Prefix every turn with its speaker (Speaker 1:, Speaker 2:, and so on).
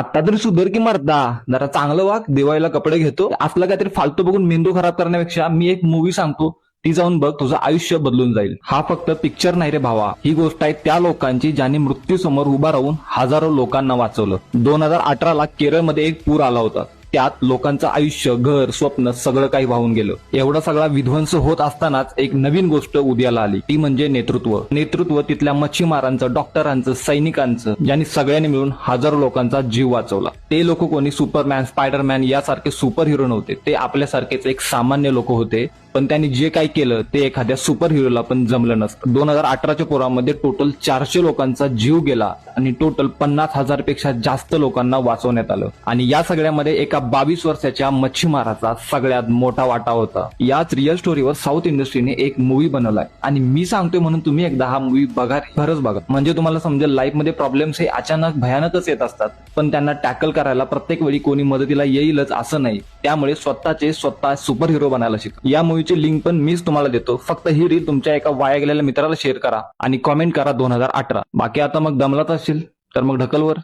Speaker 1: आता तरी सुधर की मर्दा, जरा चांगलं वाग, दिवाळीला कपडे घेतो. असलं काहीतरी फालतू बघून मेंदू खराब करण्यापेक्षा मी एक मूवी सांगतो, ती जाऊन बघ, तुझं आयुष्य बदलून जाईल. हा फक्त पिक्चर नाही रे भावा, ही गोष्ट आहे त्या लोकांची ज्यांनी मृत्यूसमोर उभा राहून हजारो लोकांना वाचवलं. 2018ला केरळमध्ये एक पूर आला होता. त्यात लोकांचं आयुष्य, घर, स्वप्न सगळं काही वाहून गेलं. एवढा सगळा विध्वंस होत असतानाच एक नवीन गोष्ट उदयाला आली, ती म्हणजे नेतृत्व तिथल्या मच्छीमारांचं, डॉक्टरांचं, सैनिकांचं, ज्यांनी सगळ्यांनी मिळून हजारो लोकांचा जीव वाचवला. ते लोक कोणी सुपरमॅन, स्पायडरमॅन यासारखे सुपर हिरो नव्हते. ते आपल्यासारखेच एक सामान्य लोक होते, पण त्यांनी जे काही केलं ते एखाद्या सुपर हिरोला पण जमलं नसतं. 2018च्या पुरामध्ये टोटल 400 लोकांचा जीव गेला आणि टोटल 50,000 पेक्षा जास्त लोकांना वाचवण्यात आलं. आणि या सगळ्यामध्ये एका 22 वर्षाच्या मच्छीमाराचा सगळ्यात मोठा वाटा होता. याच रिअल स्टोरीवर साऊथ इंडस्ट्रीने एक मूवी बनवलाय आणि मी सांगतोय म्हणून तुम्ही एकदा हा मूवी बघा, खरंच बघा. म्हणजे तुम्हाला समजेल लाईफ मध्ये प्रॉब्लेम्स हे अचानक भयानकच येत असतात, पण त्यांना टॅकल करायला प्रत्येक वेळी कोणी मदतीला येईलच असं नाही. त्यामुळे स्वतः सुपर हिरो बनायला शिका. या मूवीची लिंक पण मीच तुम्हाला देतो. फक्त ही रील तुमच्या एका वाया गेलेल्या मित्राला शेअर करा आणि कॉमेंट करा 2018. बाकी आता मग दमलात असेल तर मग ढकलवर.